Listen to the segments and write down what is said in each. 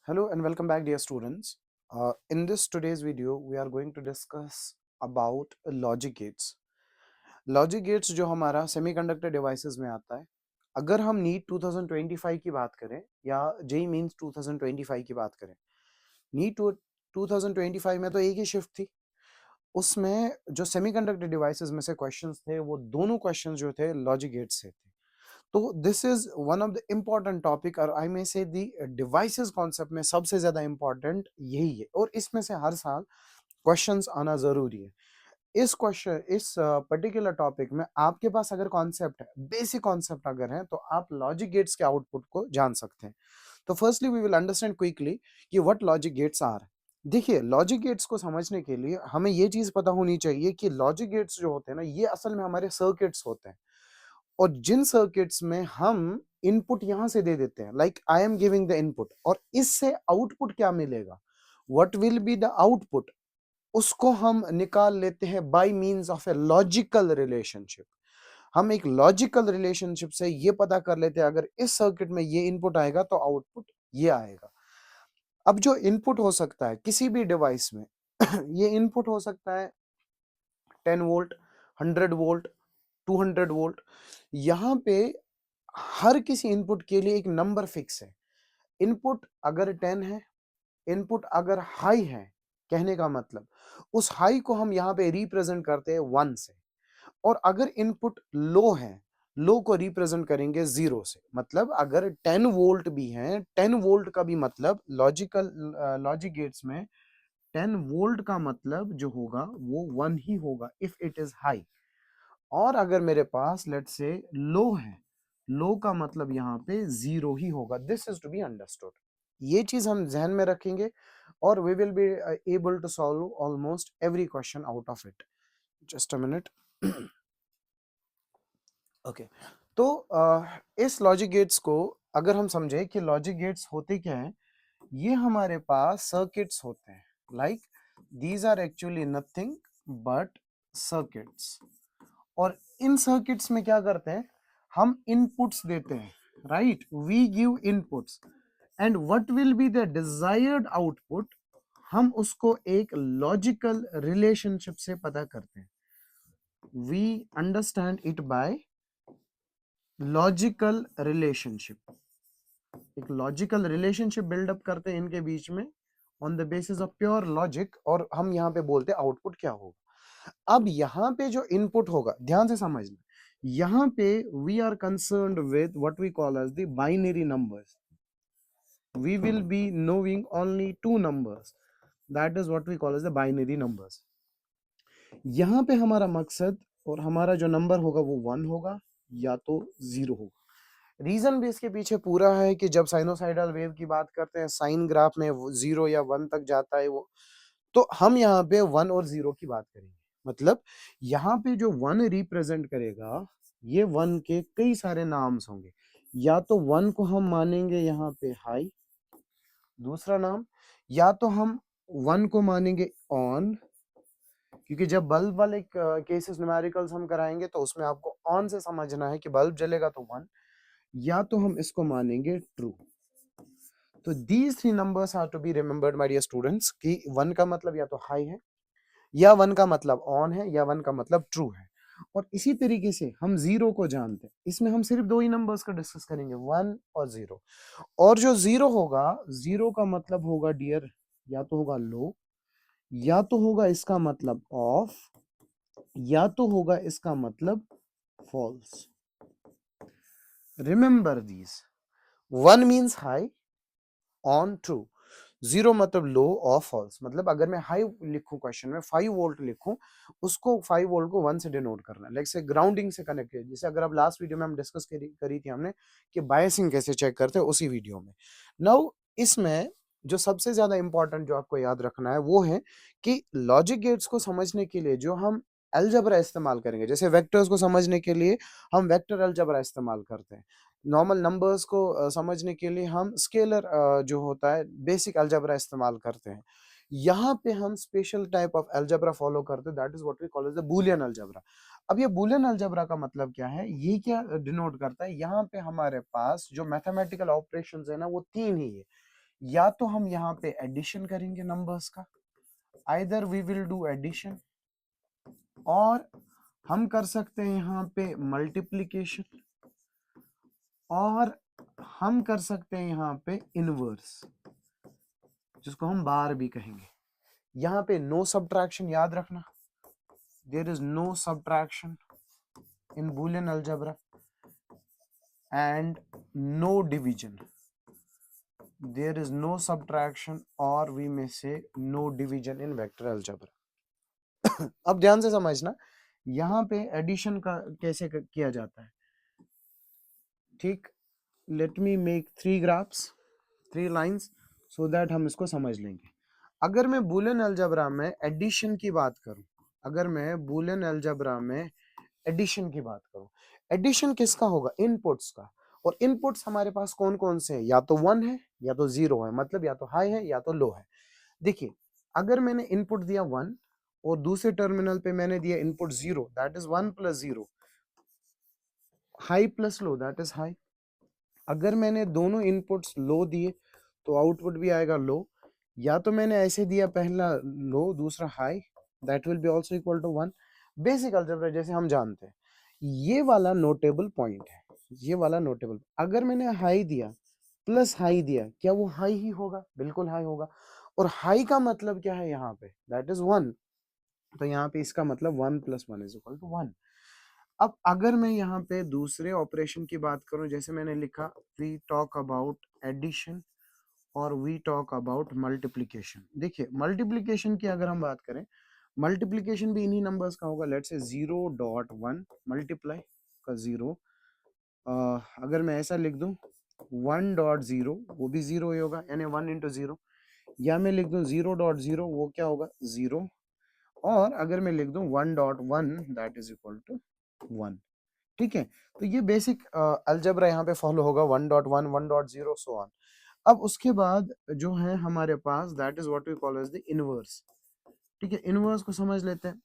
Hello and welcome back, dear students. In this today's video, we are going to discuss about logic gates. Logic gates जो हमारा semiconductor devices में आता है, अगर हम NEET 2025 की बात करें या जेई मींस 2025 की बात करें, नीट 2025 में तो एक ही शिफ्ट थी। उसमें जो सेमीकंडक्टर डिवाइसेस में से क्वेश्चंस थे, वो दोनों क्वेश्चंस जो थे लॉजिक गेट्स से थे। तो this is one of the important topic, और आई मे से दी डिवाइसेस कॉन्सेप्ट में सबसे ज्यादा इंपॉर्टेंट यही है, और इसमें से हर साल क्वेश्चंस आना जरूरी है। इस पर्टिकुलर टॉपिक में आपके पास अगर कॉन्सेप्ट है, बेसिक कॉन्सेप्ट अगर है, तो आप लॉजिक गेट्स के आउटपुट को जान सकते हैं। तो firstly we will understand quickly कि व्हाट लॉजिक गेट्स आर। देखिए, लॉजिक गेट्स को समझने के लिए हमें ये चीज पता होनी चाहिए कि लॉजिक गेट्स जो होते हैं ना, ये असल में हमारे सर्किट्स होते हैं, और जिन सर्किट्स में हम इनपुट यहां से दे देते हैं, like I am giving the input, और इससे आउटपुट क्या मिलेगा, what will be the output, उसको हम निकाल लेते हैं by means of a logical relationship. हम एक लॉजिकल रिलेशनशिप से ये पता कर लेते हैं, अगर इस सर्किट में ये इनपुट आएगा तो आउटपुट ये आएगा। अब जो इनपुट हो सकता है किसी भी डिवाइस में ये इनपुट हो सकता है 10 वोल्ट, 100 वोल्ट, 200 वोल्ट। यहां पे हर किसी इनपुट के लिए एक नंबर फिक्स है। इनपुट अगर 10 है, इनपुट अगर हाई है, कहने का मतलब उस हाई को हम यहां पे रिप्रेजेंट करते हैं 1 से। और अगर इनपुट लो है, लो को रिप्रेजेंट करेंगे 0 से। मतलब अगर 10 वोल्ट भी है, 10 वोल्ट का भी मतलब लॉजिक गेट्स में 10 वोल्ट का मतलब जो होगा वो 1 ही होगा इफ इट इज हाई। और अगर मेरे पास लेट्स से लो है, लो का मतलब यहाँ पे 0 ही होगा। This is to be understood. ये चीज हम ध्यान में रखेंगे, और we will be able to solve almost every question out of it. Just a minute. Okay, तो इस लॉजिक गेट्स को अगर हम समझे कि लॉजिक गेट्स होते क्या हैं, ये हमारे पास सर्किट्स होते हैं। Like these are actually nothing but circuits. और इन सर्किट्स में क्या करते हैं, हम इनपुट्स देते हैं, right, we give inputs, and what will be the desired output, हम उसको एक लॉजिकल रिलेशनशिप से पता करते हैं। We understand it by logical relationship. एक लॉजिकल रिलेशनशिप बिल्डअप करते हैं इनके बीच में on the basis of pure logic, और हम यहां पे बोलते हैं आउटपुट क्या होगा। अब यहां पे जो इनपुट होगा, ध्यान से समझना, यहां पे we are concerned with what we call as the binary numbers. we will be knowing only two numbers, that is what we call as the binary numbers। यहां पे हमारा मकसद और हमारा जो नंबर होगा वो 1 होगा या तो 0 होगा। रीजन भी इसके पीछे पूरा है कि जब साइनोसाइडल वेव की बात करते हैं, साइन ग्राफ में 0 या 1 तक जाता है वो, तो हम यहाँ पे 1 और 0 की बात करेंगे। मतलब यहाँ पे जो 1 रिप्रेजेंट करेगा, ये 1 के कई सारे नाम्स होंगे। या तो 1 को हम मानेंगे यहाँ पे हाई, दूसरा नाम, या तो हम 1 को मानेंगे ऑन, क्योंकि जब बल्ब वाले केसेस न्यूमेरिकल्स हम कराएंगे तो उसमें आपको ऑन से समझना है कि बल्ब जलेगा तो 1, या तो हम इसको मानेंगे ट्रू। तो these three numbers are to be remembered my dear students, कि 1 का मतलब या तो हाई है, या 1 का मतलब ऑन है, या 1 का मतलब ट्रू है। और इसी तरीके से हम 0 को जानते हैं। इसमें हम सिर्फ दो ही नंबर्स का डिस्कस करेंगे, 1 और 0। और जो 0 होगा, 0 का मतलब होगा डियर, या तो होगा लो, या तो होगा इसका मतलब ऑफ, या तो होगा इसका मतलब false. Remember these, 1 means high, on true, 0 मतलब लो और फॉल्स। मतलब अगर मैं हाई लिखूं, क्वेश्चन में 5 वोल्ट लिखूं, उसको 5 वोल्ट को 1 से डिनोट करना है, लाइक से ग्राउंडिंग से कनेक्टेड। जैसे अगर आप लास्ट वीडियो में हम डिस्कस करी थी हमने कि बायसिंग कैसे चेक करते हैं, उसी वीडियो में। नाउ इसमें जो सबसे ज्यादा इंपॉर्टेंट जो आपको याद रखना है वो है कि लॉजिक गेट्स को समझने के लिए जो हम अलजेब्रा इस्तेमाल करेंगे, जैसे वेक्टर्स को समझने के लिए हम वेक्टर अलजेब्रा इस्तेमाल करते हैं, नॉर्मल नंबर्स को समझने के लिए हम स्केलर जो होता है बेसिक अलजेब्रा इस्तेमाल करते हैं। यहाँ पे हम special type of algebra follow करते हैं, that is what we call as the Boolean algebra. अब ये बूलियन अलजेब्रा का मतलब क्या है, ये क्या डिनोट करता है, यहाँ पे हमारे पास जो मैथमेटिकल ऑपरेशंस है ना, वो 3 ही है। या तो हम यहाँ पे एडिशन करेंगे नंबर्स का, either we will do addition, और हम कर सकते हैं यहाँ पे मल्टीप्लिकेशन, और हम कर सकते हैं यहाँ पे इनवर्स, जिसको हम बार भी कहेंगे। यहाँ पे नो सब्ट्रैक्शन, याद रखना, there is no subtraction in Boolean algebra, and no division, there is no subtraction, और वी में से no division in vector algebra. अब ध्यान से समझना, यहाँ पे एडिशन का कैसे किया जाता है, ठीक। Let me make 3 graphs, 3 lines, so that हम इसको समझ लेंगे। अगर मैं बूलियन अलजेब्रा में एडिशन की बात करूं, अगर मैं बूलियन अलजेब्रा में एडिशन की बात करूं, एडिशन किसका होगा, इनपुट्स का। और इनपुट्स हमारे पास कौन कौन से हैं, या तो 1 है या तो 0 है, मतलब या तो हाई है या तो लो है। देखिए, अगर मैंने इनपुट दिया 1 और दूसरे टर्मिनल पे मैंने दिया input 0, that is 1 plus 0, high plus low that is high. अगर मैंने दोनों इनपुट्स लो दिए तो आउटपुट भी आएगा लो, या तो मैंने ऐसे दिया पहला लो दूसरा high, that will be also equal to 1। Basic algebra जैसे हम जानते हैं, ये वाला नोटेबल पॉइंट है, ये वाला नोटेबल। अगर मैंने हाई दिया प्लस हाई दिया, क्या वो हाई ही होगा, बिल्कुल हाई होगा। और हाई का मतलब क्या है यहाँ पे, दैट इज 1, तो यहाँ पे इसका मतलब 1 प्लस 1 इज इक्वल टू 1। अब अगर मैं यहाँ पे दूसरे ऑपरेशन की बात करूं, जैसे मैंने लिखा वी टॉक अबाउट एडिशन और वी टॉक अबाउट मल्टीप्लिकेशन। देखिए, मल्टीप्लिकेशन की अगर हम बात करें, मल्टीप्लिकेशन भी इन्हीं नंबर्स का होगा। लेट्स से 0.1 मल्टीप्लाई का 0, अगर मैं ऐसा लिख दूं 1.0, वो भी 0 ही होगा, यानी 1 इंटू 0। या मैं लिख दूं 0.0, वो क्या होगा 0। और अगर मैं लिख दूं 1.1, दैट इज इक्वल टू 1। ठीक है, तो ये बेसिक अलजेब्रा यहाँ पे फॉलो होगा, 1.1, 1.0, सो ऑन। अब उसके बाद जो है हमारे पास, that is what we call as the inverse. ठीक है, इनवर्स को समझ लेते हैं।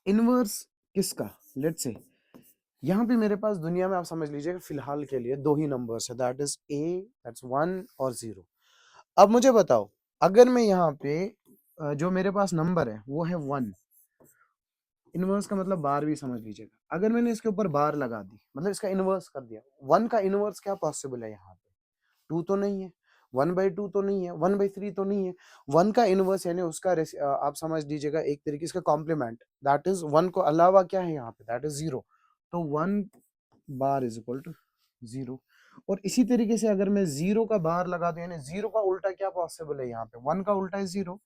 इनवर्स किसका, लेट्स से यहाँ पे मेरे पास दुनिया में, आप समझ लीजिएगा फिलहाल के लिए 2 ही नंबर्स है, दैट इज ए, दैट्स 1 और 0। अब मुझे बताओ, अगर मैं यहाँ पे जो मेरे पास नंबर है वो है 1, इनवर्स का मतलब बार भी समझ लीजिएगा। अगर मैंने इसके ऊपर बार लगा दी, मतलब इसका इनवर्स कर दिया, 1 का इनवर्स क्या पॉसिबल है यहाँ पे, 2 तो नहीं है, 1/2 तो नहीं है, 1/3 तो नहीं है। 1 का इनवर्स यानी उसका आप समझ लीजिएगा एक तरीके से कॉम्प्लीमेंट, दैट इज 1 को अलावा क्या है यहाँ पे, दैट इज 0। तो 1 बार इज इक्वल टू 0। और इसी तरीके से अगर मैं 0 का बार लगा दूं, यानी 0 का उल्टा क्या पॉसिबल है यहाँ पे, 1 का उल्टा है 0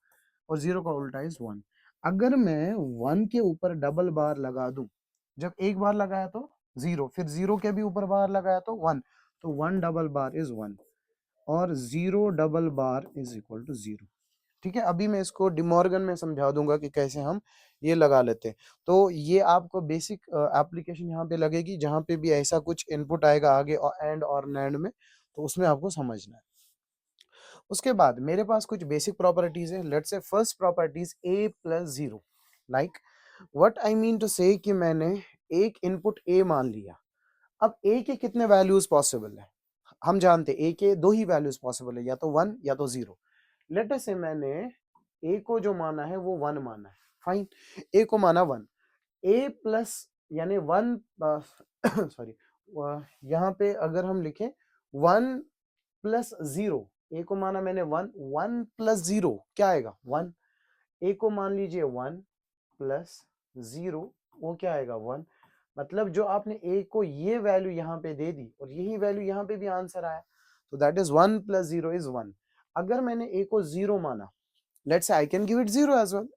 और 0 का उल्टा इज 1। अगर मैं 1 के ऊपर डबल बार लगा दूं, जब एक बार लगाया तो 0, फिर 0 के भी ऊपर बार लगाया तो 1, तो 1 डबल बार इज 1 और 0 double bar is equal to 0। ठीक है, अभी मैं इसको डिमॉर्गन में समझा दूंगा कि कैसे हम ये लगा लेते हैं। तो ये आपको बेसिक एप्लीकेशन यहाँ पे लगेगी, जहाँ पे भी ऐसा कुछ इनपुट आएगा आगे एंड और नैंड में, तो उसमें आपको समझना है। उसके बाद मेरे पास कुछ बेसिक प्रॉपर्टीज है। Let's say first properties a plus 0, like what I mean to say कि मैंने एक इनपुट a मान लिया। अब a के कितने वैल्यूज पॉसिबल है, हम जानते हैं a के 2 ही वैल्यूज पॉसिबल है, या तो 1 या तो 0। लेट अस से मैंने a को जो माना है वो 1 माना है, फाइन, a को माना 1, a प्लस यानी 1, सॉरी, यहाँ पे अगर हम लिखें 1 प्लस 0, a को माना मैंने 1, 1 प्लस 0 क्या आएगा 1, a को मान लीजिए 1 प्लस 0, वो क्या आएगा 1। मतलब जो आपने a को ये वैल्यू यहाँ पे दे दी और यही वैल्यू यहाँ पे भी आंसर आया, तो दैट इज 1 प्लस 0 इज 1। अगर मैंने a को 0 माना, let's say I can give it 0 as well,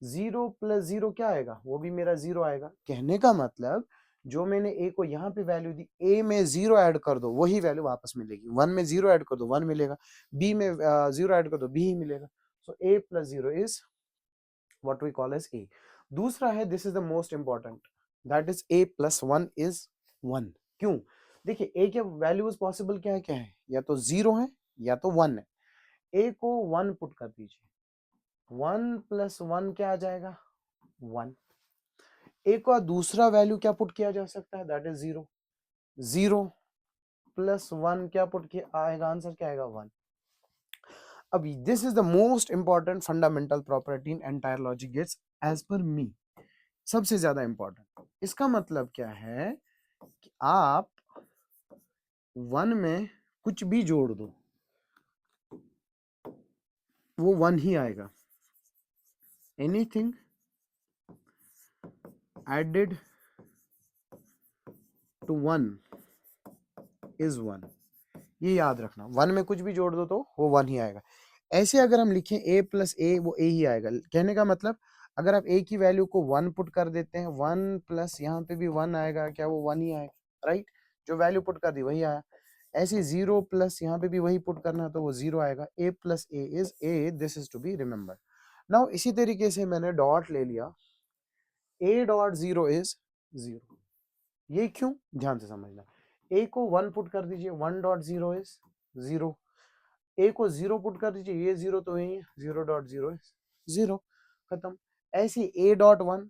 0 plus 0 क्या आएगा, वो भी मेरा 0 आएगा। कहने का मतलब जो मैंने a को यहाँ पे वैल्यू दी, a में 0 ऐड कर दो वही वैल्यू वापस मिलेगी, 1 में 0 ऐड कर दो 1 मिलेगा, b में 0 ऐड कर दो b ही मिलेगा। So a plus 0 is what we call as a। दूसरा है, this is the most important, that is a plus 1 is 1। क्यों, देखिए a के वैल्यूज पॉसिबल क्या है, या तो 0 है या तो 1 है। a को 1 पुट कर दीजिए, 1 प्लस 1 क्या आ जाएगा 1। एक और दूसरा वैल्यू क्या पुट किया जा सकता है, दैट इज 0, 0 प्लस 1 क्या पुट किया आएगा, आंसर क्या आएगा 1। अब this is the most important fundamental property in entire logic gates as per me, सबसे ज्यादा इंपॉर्टेंट। इसका मतलब क्या है कि आप 1 में कुछ भी जोड़ दो वो 1 ही आएगा। एनीथिंग एडेड टू 1 इज 1, ये याद रखना। 1 में कुछ भी जोड़ दो तो वो 1 ही आएगा। ऐसे अगर हम लिखें a प्लस ए, वो a ही आएगा। कहने का मतलब अगर आप a की वैल्यू को 1 पुट कर देते हैं, 1 प्लस यहाँ पे भी 1 आएगा, क्या वो 1 ही आएगा, राइट? जो वैल्यू पुट कर दी वही आया। ऐसे 0 प्लस यहाँ पे भी वही पुट करना तो वो 0 आएगा। a plus A is a, this is to be remember. Now इसी तरीके से मैंने डॉट ले लिया, a डॉट 0 इज 0। ये क्यों, ध्यान से समझना। a को 1 पुट कर दीजिए, 1 डॉट 0 इज 0। a को 0 पुट कर दीजिए, ये 0 तो यही है, 0 डॉट 0 इज 0, खत्म। ऐसे a डॉट 1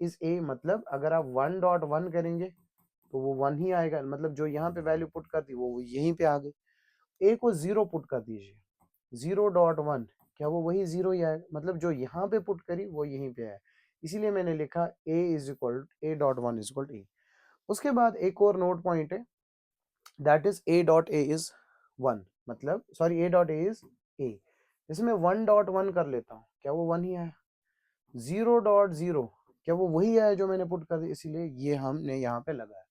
इज a, मतलब अगर आप 1 डॉट 1 करेंगे तो वो 1 ही आएगा, मतलब जो यहाँ पे वैल्यू पुट कर दी वो यहीं पे आ गई। a को 0 पुट कर दीजिए, 0 डॉट 1, क्या वो वही 0 ही आएगा, मतलब जो यहाँ पे पुट करी वो यहीं पे आया। इसीलिए मैंने लिखा a is equal a dot 1 is equal to a। उसके बाद एक और नोट पॉइंट है, that is a dot a is 1, मतलब sorry a dot a is a। जैसे मैं 1 डॉट 1 कर लेता हूँ, क्या वो 1 ही आया। 0 डॉट 0, क्या वो वही आया जो मैंने पुट कर दिया, इसीलिए ये हमने यहाँ पे लगाया।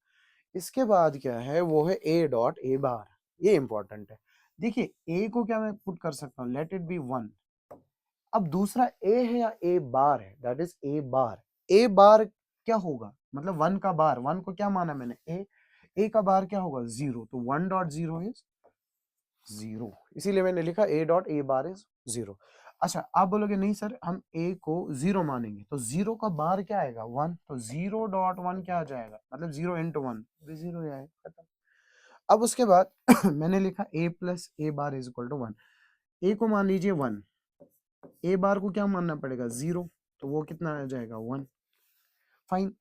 इसके बाद क्या है, वो है a डॉट a बार, ये इंपॉर्टेंट है। देखिए a को क्या मैं पुट कर सकता हूँ, लेट इट बी 1। अब दूसरा a है या a बार है, that is a bar. a बार क्या होगा, मतलब 1 का बार, 1 को क्या माना मैंने a का बार क्या होगा 0, तो 1 डॉट 0 इज 0, इसीलिए मैंने लिखा a dot a bar is 0। अच्छा आप बोलोगे नहीं सर हम a को 0 मानेंगे, तो 0 का बार क्या आएगा 1, तो 0 डॉट 1 क्या आ जाएगा, मतलब 0 इंटू 1 भी 0 ही आएगा, खत्म। अब उसके बाद मैंने लिखा a plus a bar is equal to 1। a को मान लीजिए 1, a बार को क्या मानना पड़ेगा 0, तो वो कितना आ जाएगा 1, फाइन।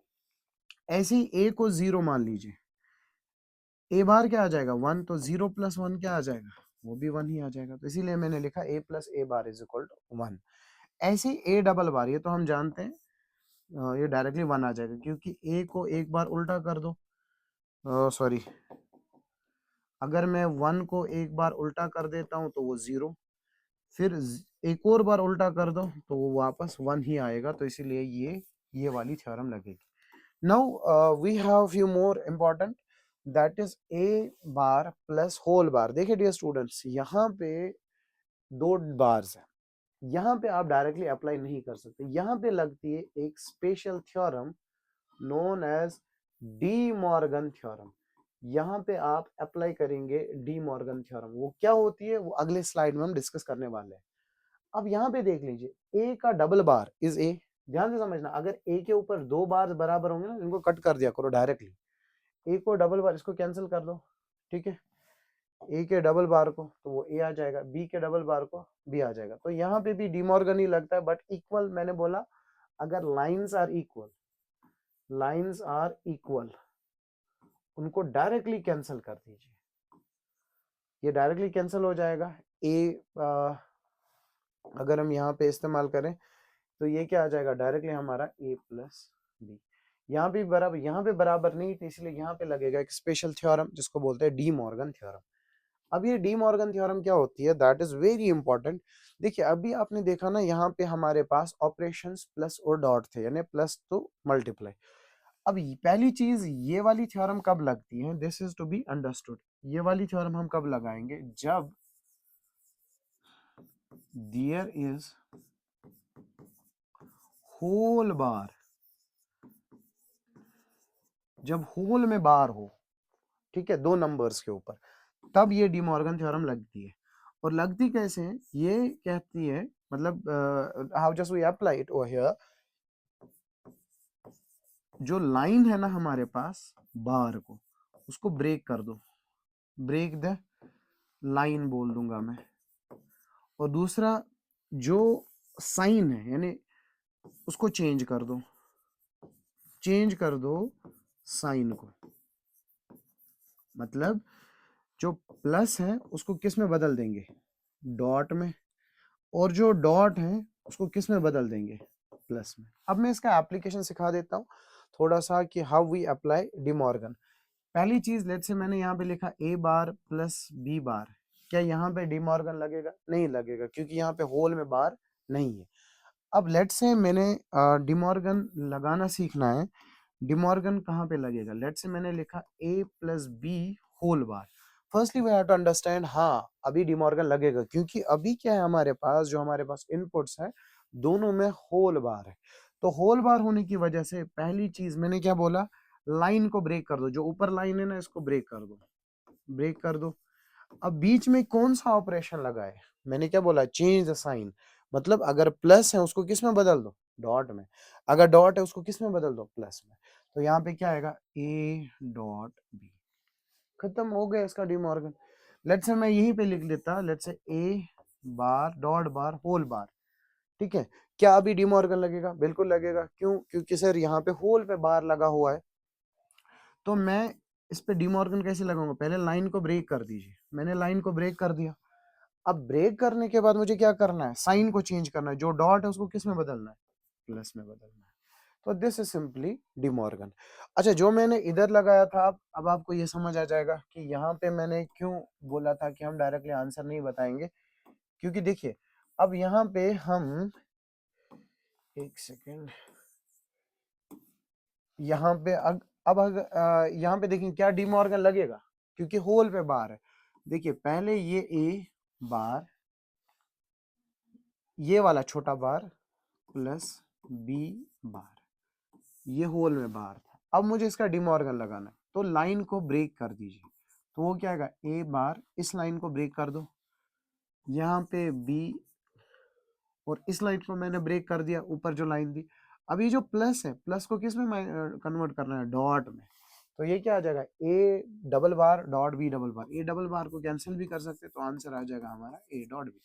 ऐसे ही a को 0 मान लीजिए, a बार क्या आ जाएगा 1, तो 0 प्लस 1 क्या आ जाएगा, वो भी 1 ही आ जाएगा, तो इसीलिए मैंने लिखा a plus a bar is equal to 1। ऐसे ही a डबल बार, ये तो हम जानते हैं, ये डायरेक्टली 1 आ जाएगा, क्योंकि a को एक बार उल्टा कर दो, सॉरी, अगर मैं 1 को एक बार उल्टा कर देता हूँ तो वो 0, फिर एक और बार उल्टा कर दो तो वो वापस 1 ही आएगा, तो इसीलिए ये वाली थ्योरम लगेगी। Now we have few more important, that is a bar plus whole bar. देखिए डियर स्टूडेंट्स, यहाँ पे 2 बार्स है, यहाँ पे आप डायरेक्टली अप्लाई नहीं कर सकते, यहाँ पे लगती है एक special theorem known as De Morgan theorem. यहाँ पे आप अप्लाई करेंगे डी मॉर्गन थ्योरम, वो क्या होती है वो अगले स्लाइड में हम डिस्कस करने वाले हैं। अब यहाँ पे देख लीजिए, a का डबल बार इज a, ध्यान से समझना, अगर a के ऊपर 2 बार बराबर होंगे ना, इनको कट कर दिया करो डायरेक्टली, a को डबल बार इसको कैंसिल कर दो, ठीक है, a के डबल बार को तो वो a आ जाएगा, b के डबल बार को b आ जाएगा, तो यहाँ पे भी डीमॉर्गन ही लगता है, बट इक्वल मैंने बोला, अगर lines are equal, lines are equal, उनको डायरेक्टली कैंसिल कर दीजिए, ये डायरेक्टली कैंसिल हो जाएगा। अगर हम यहाँ पे इस्तेमाल करें तो ये क्या आ जाएगा, डायरेक्टली हमारा a प्लस बी। यहाँ पे बराबर नहीं थी, इसलिए यहाँ पे लगेगा एक स्पेशल थ्योरम जिसको बोलते हैं डी मॉर्गन थ्योरम। अब ये डी मॉर्गन थ्योरम क्या होती है, दैट इज वेरी इंपॉर्टेंट। देखिए अभी आपने देखा ना, यहाँ पे हमारे पास ऑपरेशंस प्लस और डॉट थे, यानी प्लस टू मल्टीप्लाई। अब पहली चीज, ये वाली थ्योरम कब लगती है, this is to be understood. ये वाली थ्योरम हम कब लगाएंगे, जब देयर इज होल बार, जब होल में बार हो, ठीक है, 2 नंबर्स के ऊपर, तब ये डी मॉर्गन थ्योरम लगती है। और लगती कैसे है, ये कहती है, मतलब how just we apply it over here, जो लाइन है ना हमारे पास बार को, उसको ब्रेक कर दो, ब्रेक द लाइन बोल दूंगा मैं। और दूसरा जो साइन है, यानी उसको चेंज कर दो, चेंज कर दो साइन को, मतलब जो प्लस है उसको किस में बदल देंगे, डॉट में, और जो डॉट है उसको किस में बदल देंगे, प्लस में। अब मैं इसका एप्लीकेशन सिखा देता हूँ थोड़ा सा कि how we apply De Morgan. पहली चीज, लेट्स से मैंने यहाँ पे लिखा ए बार प्लस बी बार, क्या यहाँ पे डी मॉर्गन लगेगा? नहीं लगेगा, क्योंकि यहाँ पे होल में बार नहीं है। अब लेट्स से मैंने डी मॉर्गन लगाना सीखना है। डी मॉर्गन कहाँ पे लगेगा? लेट्स से मैंने लिखा A plus B whole bar. Firstly we have to understand, हाँ अभी डी मॉर्गन लगेगा, क्योंकि अभी क्या है हमारे पास, जो हमारे पास इनपुट्स है दोनों में होल बार है। तो होल बार होने की वजह से पहली चीज मैंने क्या बोला, लाइन को ब्रेक कर दो, जो ऊपर लाइन है ना इसको ब्रेक कर दो, ब्रेक कर दो। अब बीच में कौन सा ऑपरेशन लगा है? मैंने क्या बोला, चेंज द साइन। मतलब अगर प्लस है उसको किस में बदल दो, डॉट में। अगर डॉट है उसको किस में बदल दो, प्लस में। तो यहाँ पे क्या आएगा, ए डॉट बी। खत्म हो गया इसका डी मॉर्गन। लेट्स से मैं यहीं पे लिख लेता, let's say A bar dot bar whole bar. ठीक है, क्या अभी डी मॉर्गन लगेगा? बिल्कुल लगेगा। क्यों? क्योंकि सर यहाँ पे होल पे बार लगा हुआ है। तो मैं इस पे डी मॉर्गन कैसे लगाऊंगा? पहले लाइन को ब्रेक कर दीजिए। मैंने लाइन को ब्रेक कर दिया। अब ब्रेक करने के बाद मुझे क्या करना है, साइन को चेंज करना है। जो डॉट है उसको किस में बदलना है, प्लस में बदलना है। तो this is simply De Morgan. अच्छा, जो मैंने इधर लगाया था, अब आपको ये समझ आ जाएगा कि यहाँ पे मैंने क्यों बोला था कि हम डायरेक्टली आंसर नहीं बताएंगे। क्योंकि देखिए, अब यहाँ पे हम, एक सेकेंड, यहाँ पे अब यहाँ पे देखिए क्या डी मॉर्गन लगेगा, क्योंकि होल पे बार है। देखिए पहले ये ए बार, ये वाला छोटा बार प्लस बी बार, ये होल में बार था। अब मुझे इसका डी मॉर्गन लगाना है, तो लाइन को ब्रेक कर दीजिए। तो वो क्या आएगा, ए बार, इस लाइन को ब्रेक कर दो, यहाँ पे बी, और इस लाइन को मैंने ब्रेक कर दिया, ऊपर जो लाइन थी। अब ये जो प्लस है, प्लस को किस में कन्वर्ट करना है, डॉट में। तो ये क्या आ जाएगा, A double bar dot B double bar. A double bar को कैंसिल भी कर सकते, तो आंसर आ जाएगा हमारा ए डॉट बी।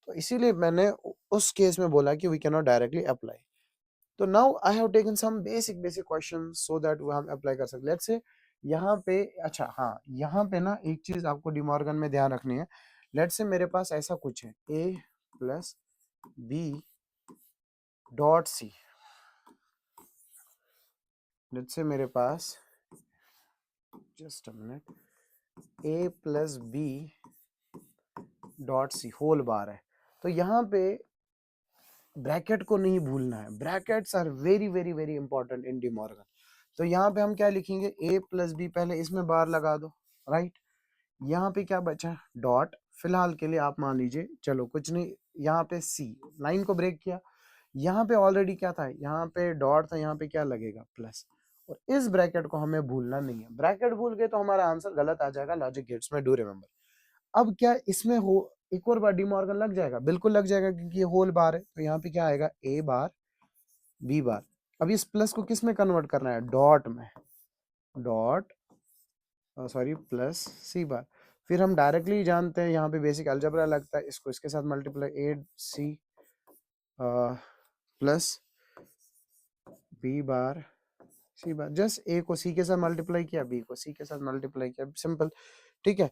तो इसीलिए मैंने उस केस में बोला कि we can not directly apply. तो now I have taken some basic basic question so that वो हम अप्लाई कर सकते। लेट्स से यहाँ पे, अच्छा हाँ, यहाँ पे ना एक चीज आपको डिमॉर्गन में ध्यान रखनी है। लेट्स से मेरे पास ऐसा कुछ है, A plus B dot C. Let's say मेरे पास, just a minute, A plus B dot C whole bar है। तो यहाँ पे ब्रैकेट को नहीं भूलना है, brackets are very very very important in De Morgan. तो यहाँ पे हम क्या लिखेंगे, ए प्लस बी, पहले इसमें बार लगा दो, राइट। यहाँ पे क्या बचा, डॉट। फिलहाल के लिए आप मान लीजिए, चलो कुछ नहीं, यहाँ पे सी, लाइन को ब्रेक किया। यहाँ पे ऑलरेडी क्या था, यहाँ पे डॉट था, यहाँ पे क्या लगेगा, प्लस। और इस ब्रैकेट को हमें भूलना नहीं है। ब्रैकेट भूल गए तो हमारा आंसर गलत आ जाएगा लॉजिक गेट्स में, डू रिमेंबर। अब क्या इसमें हो, एक और बार डी मॉर्गन लग जाएगा? बिल्कुल लग जाएगा, क्योंकि ये होल बार है। तो यहाँ पे क्या आएगा, ए बार बी बार। अब इस प्लस को किस में कन्वर्ट करना है, डॉट में, डॉट, सॉरी प्लस सी बार। फिर हम डायरेक्टली जानते हैं, यहाँ पे बेसिक अलजेब्रा लगता है, इसको इसके साथ multiply, A C plus B bar C bar. Just A को सी के साथ मल्टीप्लाई किया, बी को सी के साथ मल्टीप्लाई किया, सिंपल। ठीक है,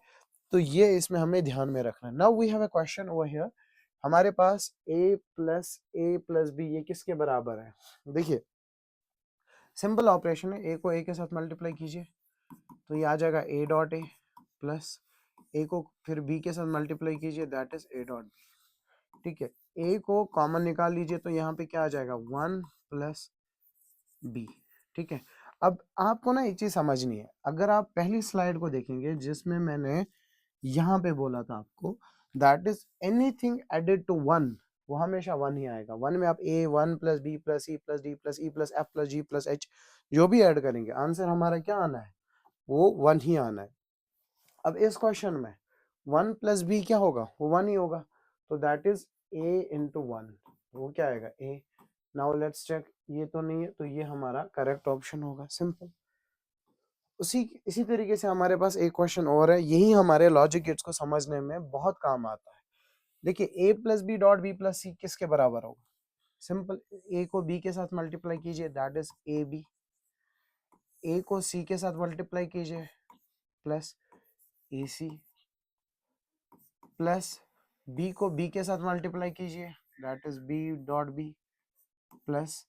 तो ये इसमें हमें ध्यान में रखना है। Now we have a question over here. हमारे पास ए प्लस बी ये किसके बराबर है? देखिए सिंपल ऑपरेशन है, ए को ए के साथ मल्टीप्लाई कीजिए, तो ये आ जाएगा ए डॉट ए, प्लस ए को फिर बी के साथ मल्टीप्लाई कीजिए, that is A dot B. ठीक है, ए को कॉमन निकाल लीजिए, तो यहाँ पे क्या आ जाएगा, 1 प्लस बी। ठीक है, अब आपको ना एक चीज समझनी है। अगर आप पहली स्लाइड को देखेंगे जिसमें मैंने यहाँ पे बोला था आपको, that is anything added to one, वो हमेशा वन ही आएगा। वन में आप A, one plus B plus C plus D plus E plus F plus G plus H जो भी ऐड करेंगे, आंसर हमारा क्या आना है, वो वन ही आना है। अब इस क्वेश्चन में वन प्लस बी क्या होगा, वो वन ही होगा। तो that is A into one, वो क्या आएगा, ए। नाउ लेट्स चेक, ये तो नहीं है, तो ये हमारा करेक्ट ऑप्शन होगा, सिंपल। उसी इसी तरीके से हमारे पास एक क्वेश्चन और है, यही हमारे लॉजिक गेट्स को समझने में बहुत काम आता है। देखिए A plus B dot B plus C किसके बराबर होगा, सिंपल, ए को बी के साथ मल्टीप्लाई कीजिए, that is A B. A को सी के साथ मल्टीप्लाई कीजिए, plus A C, plus B को बी के साथ मल्टीप्लाई कीजिए, that is B dot B, plus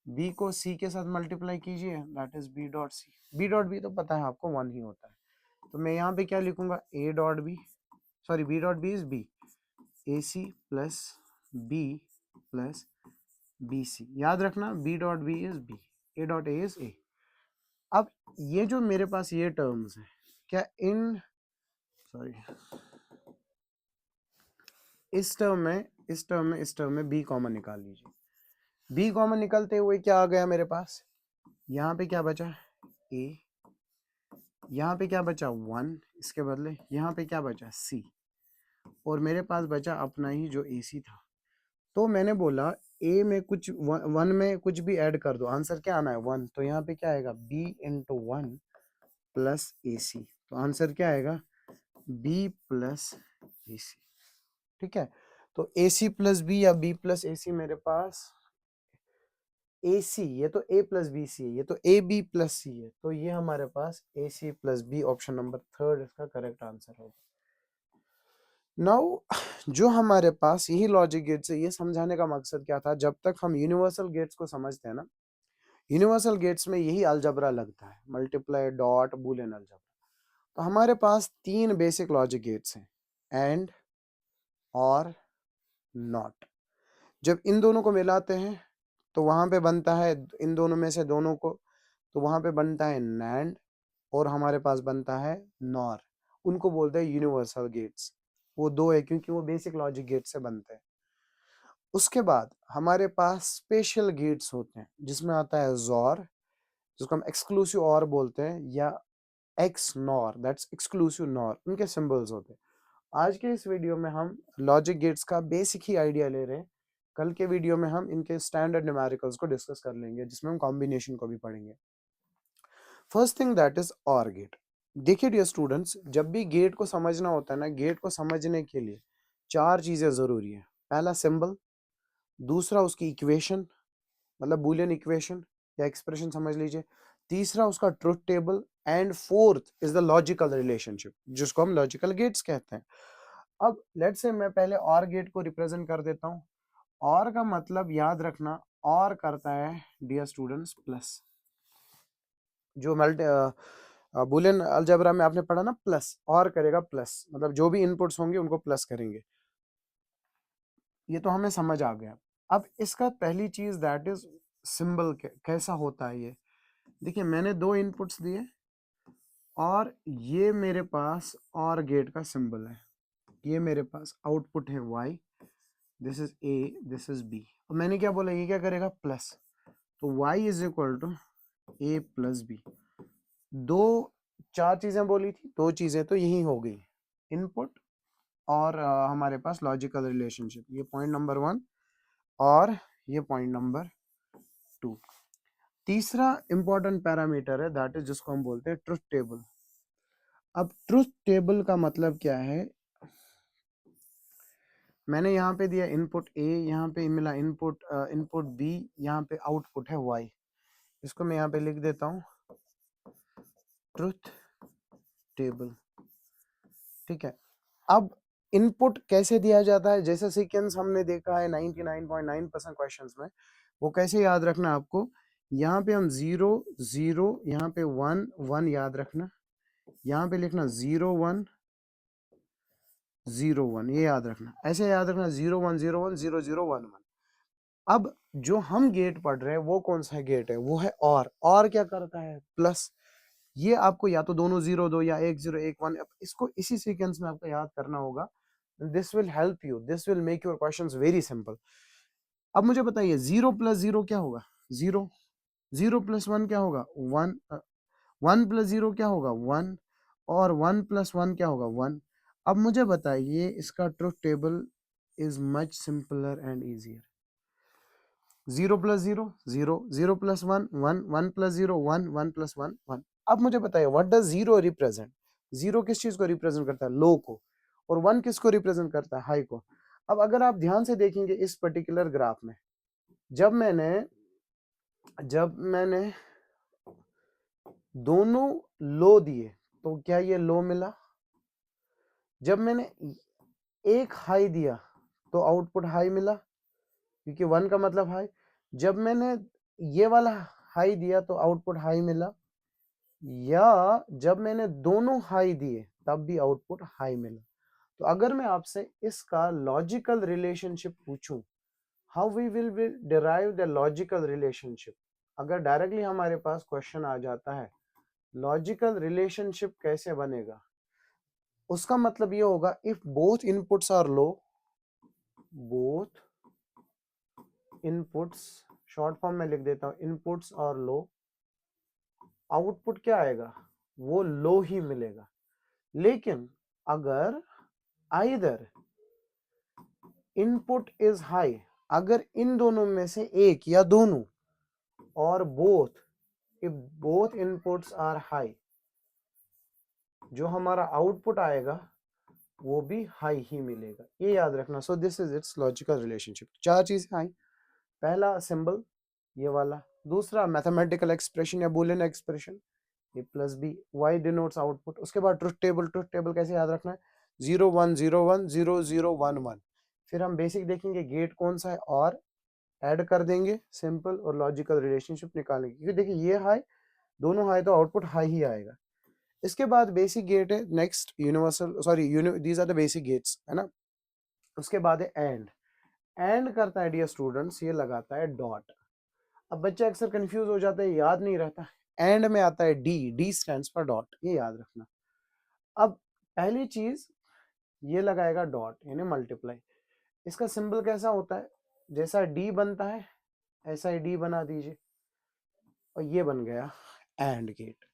B को सी के साथ मल्टीप्लाई कीजिए, that is B dot C. B dot B तो पता है आपको 1 ही होता है, तो मैं यहाँ पे क्या लिखूंगा, A dot B, sorry B dot B is B, A C plus B plus B C. याद रखना B dot B is B, A dot A is A. अब ये जो मेरे पास ये टर्म्स है, क्या इन सॉरी इस टर्म में बी कॉमन निकाल लीजिए। बी कॉमन निकलते हुए क्या आ गया मेरे पास, यहाँ पे क्या बचा, ए, यहाँ पे क्या बचा 1, इसके बदले यहाँ पे क्या बचा सी, और मेरे पास बचा अपना ही जो ए सी था। तो मैंने बोला ए में कुछ 1 में कुछ भी ऐड कर दो, आंसर क्या आना है 1, तो यहाँ पे क्या आएगा बी इंटू 1 प्लस ए सी, तो आंसर क्या आएगा बी प्लस ए सी। ठीक है, तो ए सी प्लस बी या बी प्लस ए सी मेरे पास ए सी, ये तो ए प्लस बी सी है, ये तो ए बी प्लस सी है, तो ये हमारे पास A C plus B, option number 3 इसका करेक्ट आंसर होगा। नाउ जो हमारे पास यही लॉजिक गेट्स है, ये समझाने का मकसद क्या था, जब तक हम यूनिवर्सल गेट्स को समझते हैं ना, यूनिवर्सल गेट्स में यही अलजबरा लगता है, मल्टीप्लाई, डॉट, बूलियन अलजबरा। तो हमारे पास 3 बेसिक लॉजिक गेट्स हैं, एंड, और, नॉट। जब इन दोनों को मिलाते हैं तो वहां पे बनता है, इन दोनों में से दोनों को, तो वहां पे बनता है नैंड, और हमारे पास बनता है नॉर। उनको बोलते हैं यूनिवर्सल गेट्स, वो 2 है क्योंकि वो बेसिक लॉजिक गेट से बनते हैं। उसके बाद हमारे पास स्पेशल गेट्स होते हैं, जिसमें आता है जोर, जिसको हम एक्सक्लूसिव और बोलते हैं, या x nor, that's exclusive nor, उनके सिंबल्स होते हैं। आज के इस वीडियो में हम लॉजिक गेट्स का बेसिक ही आइडिया ले रहे हैं, कल के वीडियो में हम इनके स्टैंडर्ड न्यूमेरिकल्स को डिस्कस कर लेंगे, जिसमें हम कॉम्बिनेशन को भी पढ़ेंगे। फर्स्ट थिंग दैट इज और गेट। देखिए डियर स्टूडेंट्स, जब भी गेट को समझना होता है ना, गेट को समझने के लिए 4 चीजें जरूरी है। पहला सिंबल, दूसरा उसकी इक्वेशन, मतलब बूलियन इक्वेशन या एक्सप्रेशन समझ लीजिए, तीसरा उसका truth table, and fourth is the logical relationship, जिसको हम लॉजिकल गेट्स कहते हैं। अब लेट्स से मैं पहले और गेट को रिप्रेजेंट कर देता हूं। और का मतलब याद रखना, और करता है डियर स्टूडेंट्स प्लस, जो मल्टी बुलियन अलजेब्रा में आपने पढ़ा ना, प्लस, और करेगा प्लस, मतलब जो भी इनपुट्स होंगे उनको प्लस करेंगे। ये तो हमें समझ आ गया। अब इसका पहली चीज दैट इज सिंबल, कैसा होता है ये। देखिए मैंने 2 इनपुट्स दिए, और ये मेरे पास और गेट का सिंबल है, ये मेरे पास आउटपुट है y, this is a, this is b, और मैंने क्या बोला, ये क्या करेगा प्लस, तो y is equal to a plus B. 4 चीजें बोली थी, 2 चीजें तो यही हो गई, इनपुट और हमारे पास लॉजिकल रिलेशनशिप, ये पॉइंट नंबर 1 और ये पॉइंट नंबर 2। तीसरा इंपॉर्टेंट पैरामीटर है दैट इज, जिसको हम बोलते हैं ट्रुथ टेबल। अब ट्रुथ टेबल का मतलब क्या है, मैंने यहाँ पे दिया इनपुट a, यहाँ पे मिला इनपुट b, यहाँ पे आउटपुट है y, इसको मैं यहाँ पे लिख देता हूँ ट्रुथ टेबल। ठीक है, अब इनपुट कैसे दिया जाता है, जैसे सीक्वेंस हमने देखा है 99.9% क्वेश्चंस में, वो कैसे याद रखना आपको, यहाँ पे हम 0 0, यहाँ पे 1 1 याद रखना, यहाँ पे लिखना 0 1 0 1, ये याद रखना, ऐसे याद रखना 0 1 0 1 0 0 1 1। अब जो हम गेट पढ़ रहे हैं वो कौन सा गेट है, वो है और क्या करता है प्लस। ये आपको या तो दोनों 0 दो या 1 0 1 1, इसको इसी सीक्वेंस में आपको याद करना होगा। This will help you, this will make your questions very simple. अब मुझे बताइए 0 प्लस 0 क्या होगा, 0, 0 प्लस 1 क्या होगा 1, 1 प्लस 0 क्या होगा 1, और 1 प्लस 1 क्या होगा 1। अब मुझे बताइए इसका truth table is much simpler and easier. 0 plus 0 0, 0 plus 1 1, 1 plus 0 1, 1 plus 1 1। अब मुझे बताइए व्हाट डज 0 रिप्रेजेंट, 0 किस चीज को रिप्रेजेंट करता है, लो को, और 1 किसको रिप्रेजेंट करता है, हाई को। अब अगर आप ध्यान से देखेंगे इस पर्टिकुलर ग्राफ में, जब मैंने दोनों लो दिए तो क्या ये लो मिला, जब मैंने एक हाई दिया तो आउटपुट हाई मिला, क्योंकि 1 का मतलब हाई। जब मैंने ये वाला हाई दिया तो आउटपुट हाई मिला, या जब मैंने दोनों हाई दिए तब भी आउटपुट हाई मिला। तो अगर मैं आपसे इसका लॉजिकल रिलेशनशिप पूछूं, how we will derive the logical relationship, अगर डायरेक्टली हमारे पास क्वेश्चन आ जाता है लॉजिकल रिलेशनशिप कैसे बनेगा, उसका मतलब ये होगा if both inputs are low, both inputs, short form में लिख देता हूं, इनपुट्स और लो, आउटपुट क्या आएगा, वो लो ही मिलेगा। लेकिन अगर आइदर इनपुट इज हाई, अगर इन दोनों में से एक या दोनों, और both, if both inputs are high, जो हमारा आउटपुट आएगा वो भी हाई ही मिलेगा, ये याद रखना। So this is its logical relationship. चार चीजें आई, पहला सिंबल ये वाला, दूसरा मैथमेटिकल एक्सप्रेशन या boolean expression A plus B, Y denotes output, उसके बाद ट्रुथ टेबल। ट्रुथ टेबल कैसे याद रखना है, 0 1 0 1 0 0 1 1। फिर हम बेसिक देखेंगे गेट कौन सा है और ऐड कर देंगे सिंपल, और लॉजिकल रिलेशनशिप निकालेंगे, क्योंकि देखिए ये हाई, दोनों हाई तो आउटपुट हाई ही आएगा। इसके बाद बेसिक गेट है, next universal, sorry these are the basic gates, है ना। उसके बाद है एंड। एंड करता है डियर स्टूडेंट्स, ये लगाता है डॉट। अब बच्चे अक्सर कंफ्यूज हो जाते हैं, याद नहीं रहता, एंड में आता है D, D stands for dot, ये याद रखना। अब पहली चीज ये लगाएगा डॉट यानी मल्टीप्लाई। इसका सिंबल कैसा होता है, जैसा डी बनता है ऐसा ही डी बना दीजिए, और ये बन गया एंड गेट।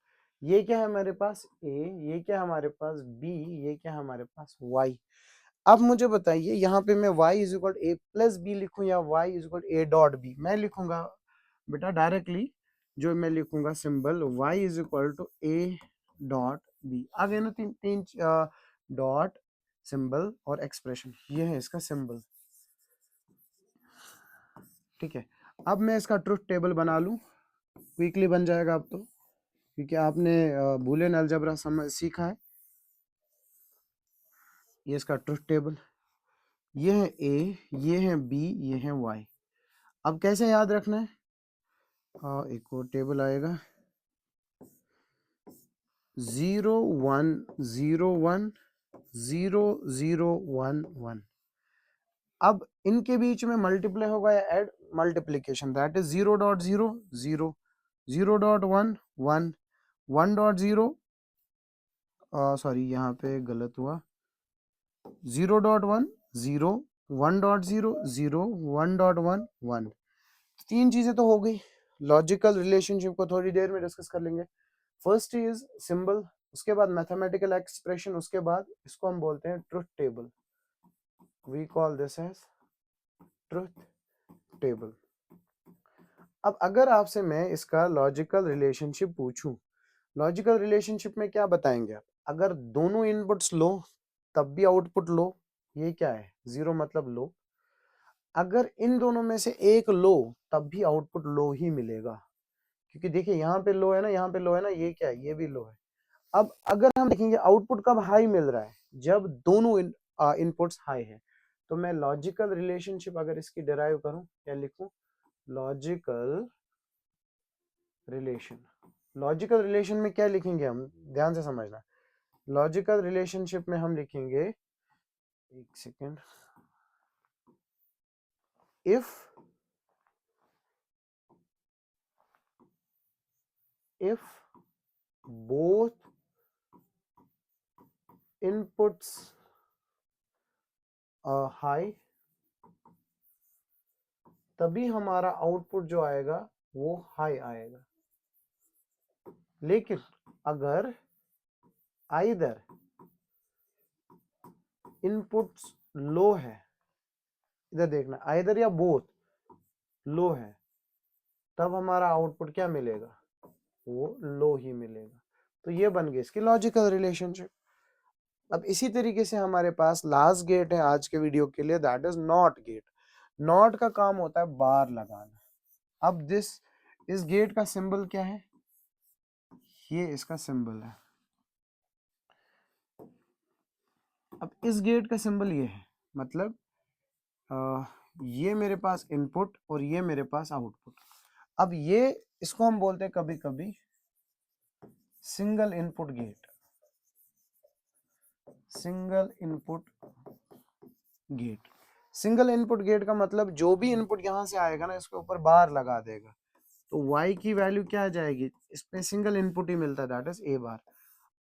ये क्या है हमारे पास ए, ये क्या है हमारे पास बी, ये क्या है हमारे पास वाई। अब मुझे बताइए यहाँ पे मैं y is equal A plus B लिखूं या y is equal A dot B, मैं लिखूंगा बेटा डायरेक्टली, जो मैं लिखूंगा symbol y is equal to A dot B. आ गए ना तीन तीन डॉट, सिंबल और एक्सप्रेशन, ये है इसका सिंबल, ठीक है। अब मैं इसका ट्रुथ टेबल बना लूं, क्विकली बन जाएगा अब तो, क्योंकि आपने बूलियन अलजेब्रा समझ सीखा है। ये इसका ट्रुथ टेबल, ये है ए, ये है बी, ये है वाई। अब कैसे याद रखना है, एक और टेबल आएगा 0 1 0 1 0 0 1 1। अब इनके बीच में मल्टीप्लाई होगा या add, multiplication, that is 0.0 0 0.1 1 1.0, sorry यहाँ पे गलत हुआ, 0.1 0 1.0 0 1.1 1। तीन चीजें तो हो गई। लॉजिकल रिलेशनशिप को थोड़ी देर में डिस्कस कर लेंगे। फर्स्ट इज सिंबल, उसके बाद मैथमेटिकल एक्सप्रेशन, उसके बाद इसको हम बोलते हैं truth table, we call this as truth table. अब अगर आपसे मैं इसका लॉजिकल रिलेशनशिप पूछूं, लॉजिकल रिलेशनशिप में क्या बताएंगे आप, अगर दोनों इनपुट्स लो तब भी आउटपुट लो, ये क्या है, जीरो मतलब लो। अगर इन दोनों में से एक लो तब भी आउटपुट लो ही मिलेगा, क्योंकि देखिए यहाँ पे लो है ना, यहाँ पे लो है ना, ये क्या है, ये भी लो है। अब अगर हम देखेंगे आउटपुट कब हाई मिल रहा है, जब दोनों इनपुट्स हाई है। तो मैं लॉजिकल रिलेशनशिप अगर इसकी डिराइव करूं, क्या लिखूं, लॉजिकल रिलेशन। लॉजिकल रिलेशन में क्या लिखेंगे हम, ध्यान से समझना, लॉजिकल रिलेशनशिप में हम लिखेंगे, एक second, if both inputs are high, तभी हमारा आउटपुट जो आएगा वो हाई आएगा। लेकिन अगर आइदर इनपुट्स लो है, इधर देखना, आइदर या बोथ लो है, तब हमारा आउटपुट क्या मिलेगा, वो लो ही मिलेगा। तो ये बन गई इसकी लॉजिकल रिलेशनशिप। अब इसी तरीके से हमारे पास लास्ट गेट है आज के वीडियो के लिए, that is not gate. Not का काम होता है बार लगाना। अब इस गेट का सिंबल क्या है, ये इसका सिंबल है, अब इस गेट का सिंबल ये है, मतलब ये मेरे पास इनपुट और ये मेरे पास आउटपुट। अब ये इसको हम बोलते हैं कभी कभी single input gate, single input gate. Single input gate का मतलब जो भी इनपुट यहां से आएगा ना, इसके ऊपर बार लगा देगा, तो y की वैल्यू क्या आ जाएगी, इसमें सिंगल इनपुट ही मिलता है, दैट इज a बार।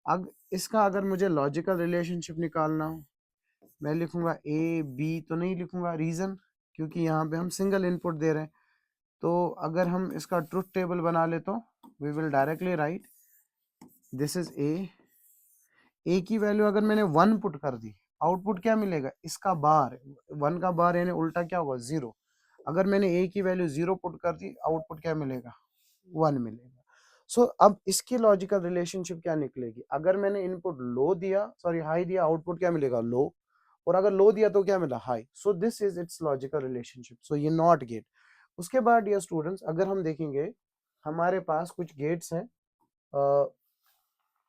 अब इसका अगर मुझे लॉजिकल रिलेशनशिप निकालना हो, मैं लिखूंगा ए बी तो नहीं लिखूंगा, रीजन क्योंकि यहाँ पे हम सिंगल इनपुट दे रहे हैं। तो अगर हम इसका ट्रुथ टेबल बना ले तो we will directly write this is A की वैल्यू अगर मैंने 1 पुट कर दी, आउटपुट क्या मिलेगा, इसका बार, 1 का बार यानी उल्टा क्या होगा, 0। अगर मैंने ए की वैल्यू 0 पुट कर दी, आउटपुट क्या मिलेगा, 1 मिलेगा। सो अब इसकी लॉजिकल रिलेशनशिप क्या निकलेगी, अगर मैंने इनपुट लो दिया, सॉरी हाई दिया, आउटपुट क्या मिलेगा, लो, और अगर लो दिया तो क्या मिला, high. So this is its logical relationship, so ये नॉट गेट। उसके बाद डियर स्टूडेंट्स, अगर हम देखेंगे हमारे पास कुछ गेट्स हैं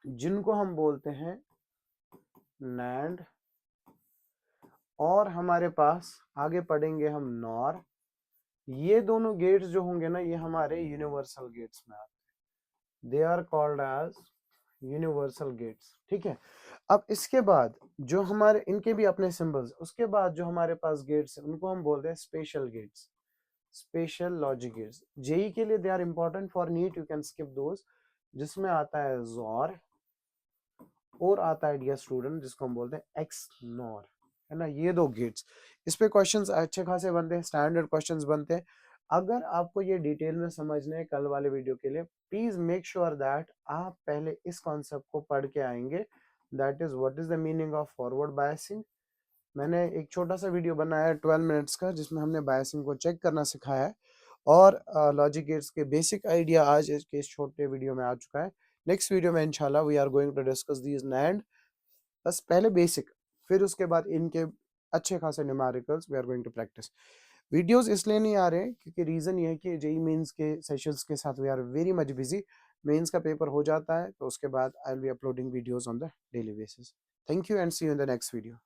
जिनको हम बोलते हैं नैंड, और हमारे पास आगे पढ़ेंगे हम नॉर। ये दोनों गेट्स जो होंगे ना, ये हमारे यूनिवर्सल गेट्स में आते हैं, they are called as universal gates, ठीक है। अब इसके बाद जो हमारे, इनके भी अपने सिंबल्स, उसके बाद जो हमारे पास गेट्स हैं उनको हम बोलते हैं special gates, special logic gates. JEE के लिए they are important, for NEET you can skip those, जिसमें आता है जोर और आता है डियर स्टूडेंट जिसको हम बोलते हैं एक्स नॉर, है ना। ये दो गेट्स, इस पे क्वेश्चंस अच्छे खासे बनते हैं, स्टैंडर्ड क्वेश्चंस बनते हैं। अगर आपको ये डिटेल में समझना है कल वाले वीडियो के लिए, प्लीज मेक श्योर दैट आप पहले इस कॉन्सेप्ट को पढ़ के आएंगे, that is what is the meaning of forward biasing. मैंने एक छोटा सा वीडियो बनाया है 12 मिनट्स का, जिसमें हमने बायसिंग को चेक करना सिखाया है, और लॉजिक गेट्स के बेसिक आइडिया आज के इस छोटे वीडियो में आ चुका है। नेक्स्ट वीडियो में इंशाल्लाह we are going to discuss these NAND, बस पहले बेसिक, फिर उसके बाद इनके अच्छे खासे numericals we are going to practice. Videos इसलिए नहीं आ रहे क्योंकि रीजन ये है कि जेई मेंस के सेशंस के साथ we are very much busy. Mains का पेपर हो जाता है तो उसके बाद I will be uploading videos on the daily basis. Thank you and see you in the next video.